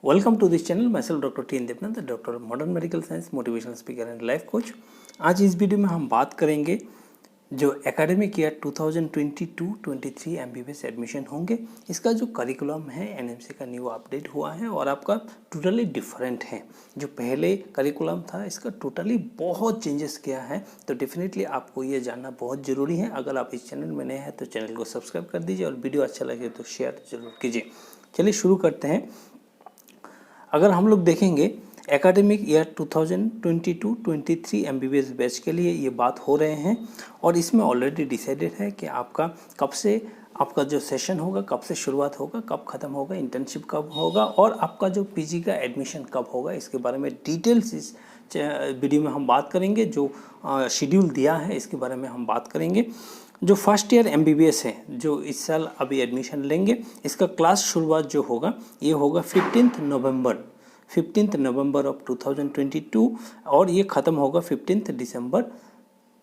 Welcome to this channel. Myself doctor T N Devnath, doctor modern medical science, motivational speaker and life coach. आज इस video में हम बात करेंगे जो एकेडमिक ईयर 2022-23 एमबीबीएस एडमिशन होंगे, इसका जो करिकुलम है एनएमसी का न्यू अपडेट हुआ है और आपका टोटली डिफरेंट है। जो पहले करिकुलम था इसका टोटली बहुत चेंजेस किया है, तो डेफिनेटली आपको ये जानना बहुत ज़रूरी है। अगर आप इस चैनल में नए हैं तो चैनल को सब्सक्राइब कर दीजिए और वीडियो अच्छा लगे तो शेयर जरूर कीजिए। चलिए शुरू करते हैं। अगर हम लोग देखेंगे एकेडमिक ईयर 2022-23 एमबीबीएस बैच के लिए ये बात हो रहे हैं और इसमें ऑलरेडी डिसाइडेड है कि आपका कब से आपका जो सेशन होगा, कब से शुरुआत होगा, कब ख़त्म होगा, इंटर्नशिप कब होगा और आपका जो पीजी का एडमिशन कब होगा। इसके बारे में डिटेल्स इस वीडियो में हम बात करेंगे। जो शेड्यूल दिया है इसके बारे में हम बात करेंगे। जो फर्स्ट ईयर एमबीबीएस है, जो इस साल अभी एडमिशन लेंगे, इसका क्लास शुरुआत जो होगा ये होगा 15 नवंबर ऑफ 2022 और ये ख़त्म होगा 15 दिसंबर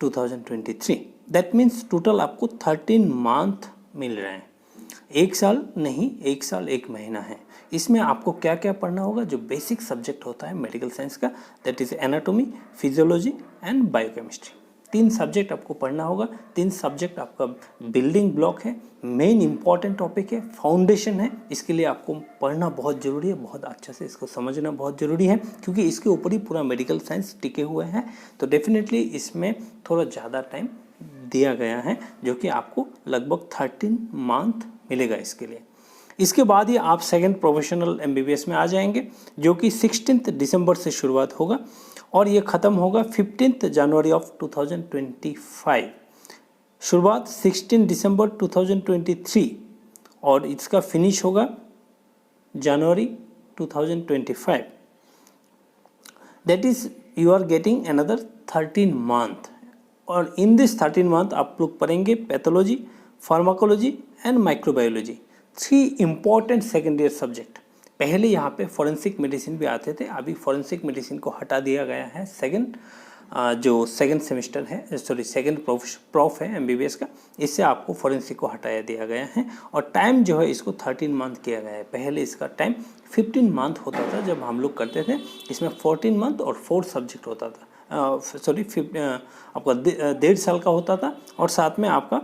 2023। दैट मीन्स टोटल आपको 13 मंथ मिल रहे हैं। एक साल नहीं, एक साल एक महीना है। इसमें आपको क्या क्या पढ़ना होगा? जो बेसिक सब्जेक्ट होता है मेडिकल साइंस का, that is anatomy, physiology and biochemistry. 3 subject आपको पढ़ना होगा। 3 सब्जेक्ट आपका बिल्डिंग ब्लॉक है, मेन इंपॉर्टेंट टॉपिक है, फाउंडेशन है। इसके लिए आपको पढ़ना बहुत ज़रूरी है, बहुत अच्छा से इसको समझना बहुत ज़रूरी है, क्योंकि इसके ऊपर ही पूरा मेडिकल साइंस टिके हुए हैं। तो डेफिनेटली इसमें थोड़ा ज़्यादा टाइम दिया गया है, जो कि आपको लगभग 13 मंथ मिलेगा इसके लिए। इसके बाद ही आप सेकंड प्रोफेशनल एमबीबीएस में आ जाएंगे, जो कि 16 दिसंबर से शुरुआत होगा और ये ख़त्म होगा 15 जनवरी ऑफ 2025। शुरुआत 16 दिसंबर 2023 और इसका फिनिश होगा जनवरी 2025। That is you are getting another 13 month और इन दिस 13 मंथ आप लोग पढ़ेंगे pathology, pharmacology and microbiology, 3 important second year subject. पहले यहाँ पे फॉरेंसिक मेडिसिन भी आते थे, अभी फॉरेंसिक मेडिसिन को हटा दिया गया है। सेकंड सेमेस्टर है, सेकंड प्रोफ है एमबीबीएस का, इससे आपको फॉरेंसिक को हटाया दिया गया है और टाइम जो है इसको 13 मंथ किया गया है। पहले इसका टाइम 15 मंथ होता था जब हम लोग करते थे। इसमें 14 मंथ और 4 सब्जेक्ट होता था, आपका 1.5 साल का होता था और साथ में आपका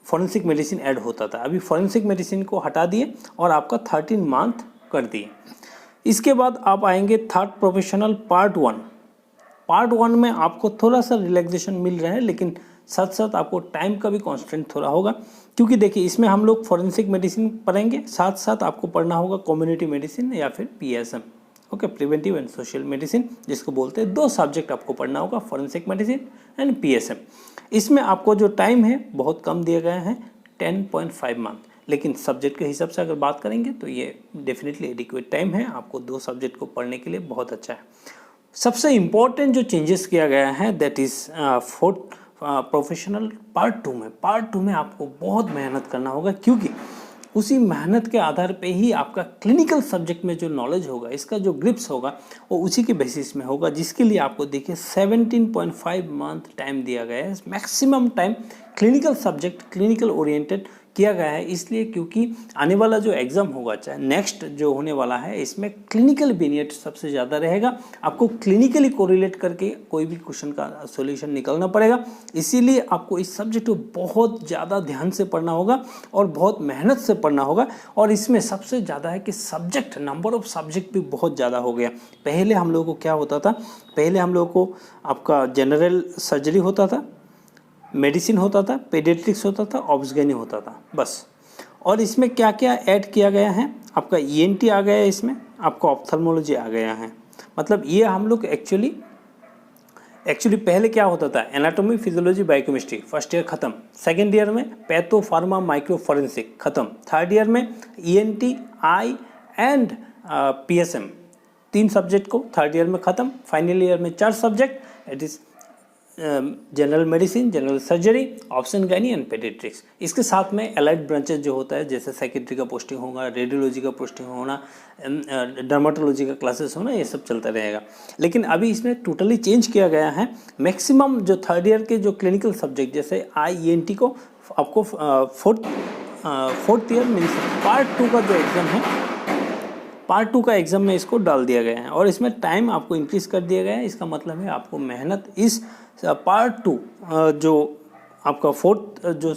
फॉरेंसिक मेडिसिन ऐड होता था। अभी फॉरेंसिक मेडिसिन को हटा दिए और आपका 13 मंथ कर दिए। इसके बाद आप आएंगे थर्ड प्रोफेशनल पार्ट 1। पार्ट 1 में आपको थोड़ा सा रिलैक्सेशन मिल रहा है, लेकिन साथ साथ आपको टाइम का भी कॉन्स्टेंट थोड़ा होगा, क्योंकि देखिए इसमें हम लोग फॉरेंसिक मेडिसिन पढ़ेंगे, साथ साथ आपको पढ़ना होगा कम्युनिटी मेडिसिन या फिर PSM, okay, preventive and social medicine जिसको बोलते हैं। 2 सब्जेक्ट आपको पढ़ना होगा, फॉरेंसिक मेडिसिन एंड पीएसएम। इसमें आपको जो टाइम है बहुत कम दिया गया है, 10.5 मंथ, लेकिन सब्जेक्ट के हिसाब से अगर बात करेंगे तो ये डेफिनेटली एडिक्वेट टाइम है। आपको 2 सब्जेक्ट को पढ़ने के लिए बहुत अच्छा है। सबसे इम्पॉर्टेंट जो चेंजेस किया गया है that is fourth professional part 2 में आपको बहुत मेहनत करना होगा, क्योंकि उसी मेहनत के आधार पे ही आपका क्लिनिकल सब्जेक्ट में जो नॉलेज होगा, इसका जो ग्रिप्स होगा वो उसी के बेसिस में होगा, जिसके लिए आपको देखिए 17.5 मंथ टाइम दिया गया है। Maximum time clinical subject, clinical oriented किया गया है, इसलिए क्योंकि आने वाला जो एग्ज़ाम होगा, चाहे नेक्स्ट जो होने वाला है, इसमें क्लिनिकल वेरिएंट सबसे ज़्यादा रहेगा। आपको क्लिनिकली कोरिलेट करके कोई भी क्वेश्चन का सॉल्यूशन निकालना पड़ेगा, इसीलिए आपको इस सब्जेक्ट को बहुत ज़्यादा ध्यान से पढ़ना होगा और बहुत मेहनत से पढ़ना होगा। और इसमें सबसे ज़्यादा है कि सब्जेक्ट, नंबर ऑफ सब्जेक्ट भी बहुत ज़्यादा हो गया। पहले हम लोगों को क्या होता था? पहले हम लोगों को आपका जनरल सर्जरी होता था, मेडिसिन होता था, पेडियाट्रिक्स होता था, ऑब्स्गेनी होता था, बस। और इसमें क्या क्या ऐड किया गया है? आपका ईएनटी आ गया है, इसमें आपका ऑप्थेल्मोलॉजी आ गया है। मतलब ये हम लोग एक्चुअली पहले क्या होता था? Anatomy, physiology, biochemistry first year खत्म, सेकेंड ईयर में पैथो, फार्मा, माइक्रो, फॉरेंसिक खत्म, थर्ड ईयर में ENT, eye and PSM 3 subject को थर्ड ईयर में ख़त्म। फाइनल ईयर में 4 subject, it is general medicine, general surgery, option gynae and paediatrics. इसके साथ में एलाइड ब्रांचेस जो होता है, जैसे सेक्रेटरी का पोस्टिंग होगा, रेडियोलॉजी का पोस्टिंग होना, डर्माटोलॉजी का क्लासेस होना, ये सब चलता रहेगा। लेकिन अभी इसमें टोटली चेंज किया गया है। मैक्सिमम जो थर्ड ईयर के जो क्लिनिकल सब्जेक्ट, जैसे IENT को आपको फोर्थ ईयर मीन्स पार्ट 2 का जो एग्ज़ाम है, पार्ट 2 का एग्ज़ाम में इसको डाल दिया गया है और इसमें टाइम आपको इंक्रीज़ कर दिया गया है। इसका मतलब है आपको मेहनत इस पार्ट 2 जो आपका फोर्थ जो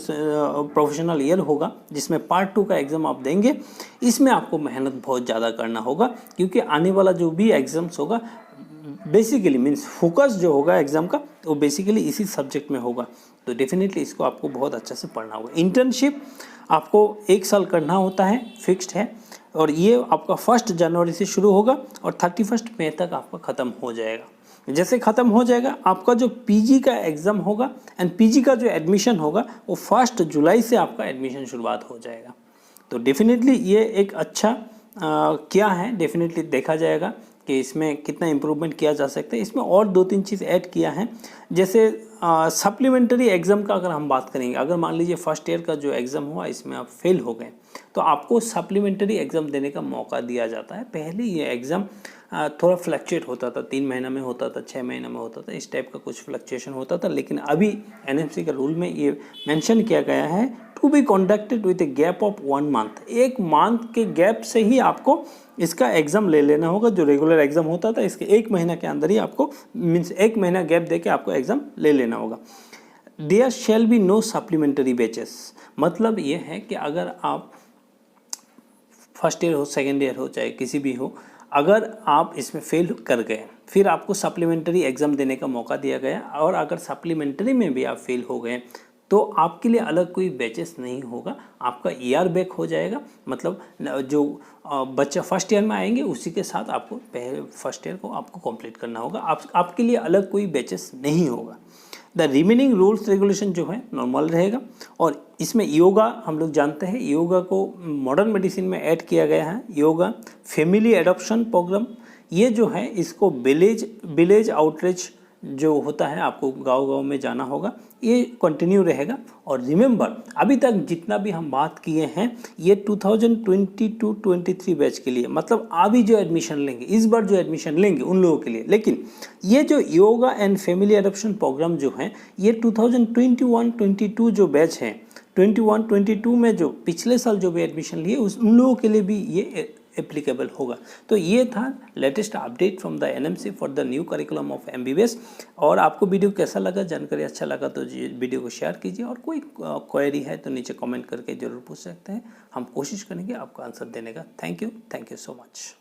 प्रोफेशनल ईयर होगा जिसमें पार्ट 2 का एग्ज़ाम आप देंगे, इसमें आपको मेहनत बहुत ज़्यादा करना होगा, क्योंकि आने वाला जो भी एग्ज़ाम्स होगा बेसिकली मीन्स फोकस जो होगा एग्ज़ाम का वो बेसिकली इसी सब्जेक्ट में होगा। तो डेफिनेटली इसको आपको बहुत अच्छे से पढ़ना होगा। इंटर्नशिप आपको 1 साल करना होता है, फिक्स्ड है, और ये आपका 1 जनवरी से शुरू होगा और 31 मई तक आपका ख़त्म हो जाएगा। जैसे ख़त्म हो जाएगा आपका जो पीजी का एग्ज़ाम होगा एंड पीजी का जो एडमिशन होगा वो 1 जुलाई से आपका एडमिशन शुरुआत हो जाएगा। तो डेफिनेटली ये एक अच्छा क्या है, डेफिनेटली देखा जाएगा कि इसमें कितना इम्प्रूवमेंट किया जा सकता है। इसमें और 2-3 चीज़ ऐड किया है, जैसे सप्लीमेंट्री एग्ज़ाम का अगर हम बात करेंगे, अगर मान लीजिए फर्स्ट ईयर का जो एग्ज़ाम हुआ इसमें आप फेल हो गए तो आपको सप्लीमेंट्री एग्ज़ाम देने का मौका दिया जाता है। पहले ये एग्ज़ाम थोड़ा फ्लक्चुएट होता था, 3 महीना में होता था, 6 महीना में होता था, इस टाइप का कुछ फ्लक्चुएशन होता था, लेकिन अभी एनएमसी के रूल में ये मेंशन किया गया है to be conducted with a gap of 1 month. 1 month के गैप से ही आपको इसका एग्ज़ाम ले लेना होगा। जो रेगुलर एग्ज़ाम होता था इसके 1 महीना के अंदर ही आपको मीन्स 1 महीना गैप देके आपको एग्ज़ाम ले लेना होगा। There shall be no supplementary batches, मतलब ये है कि अगर आप फर्स्ट ईयर हो, सेकेंड ईयर हो, चाहे किसी भी हो, अगर आप इसमें फेल कर गए फिर आपको सप्लीमेंट्री एग्ज़ाम देने का मौका दिया गया, और अगर सप्लीमेंट्री में भी आप फेल हो गए तो आपके लिए अलग कोई बैचेस नहीं होगा, आपका ईयर बैक हो जाएगा। मतलब जो बच्चा फर्स्ट ईयर में आएंगे उसी के साथ आपको पहले फर्स्ट ईयर को आपको कंप्लीट करना होगा, आपके लिए अलग कोई बैचेस नहीं होगा। द रिमेनिंग रूल्स रेगुलेशन जो है नॉर्मल रहेगा। और इसमें योगा हम लोग जानते हैं, योगा को मॉडर्न मेडिसिन में ऐड किया गया है। योगा फैमिली एडॉप्शन प्रोग्राम, ये जो है इसको विलेज आउटरीच जो होता है, आपको गांव-गांव में जाना होगा, ये कंटिन्यू रहेगा। और रिमेंबर अभी तक जितना भी हम बात किए हैं ये 2022-23 बैच के लिए, मतलब अभी जो एडमिशन लेंगे, इस बार जो एडमिशन लेंगे उन लोगों के लिए। लेकिन ये जो yoga and family adoption programme जो है ये 2021-22 जो बैच हैं, 21-22 में जो पिछले साल जो भी एडमिशन लिए उन लोगों के लिए भी ये एप्लीकेबल होगा। तो ये था latest update from the NMC for the new curriculum of MBBS. और आपको वीडियो कैसा लगा, जानकारी अच्छा लगा तो वीडियो को शेयर कीजिए, और कोई क्वेरी है तो नीचे कमेंट करके ज़रूर पूछ सकते हैं, हम कोशिश करेंगे आपको आंसर देने का। Thank you so much.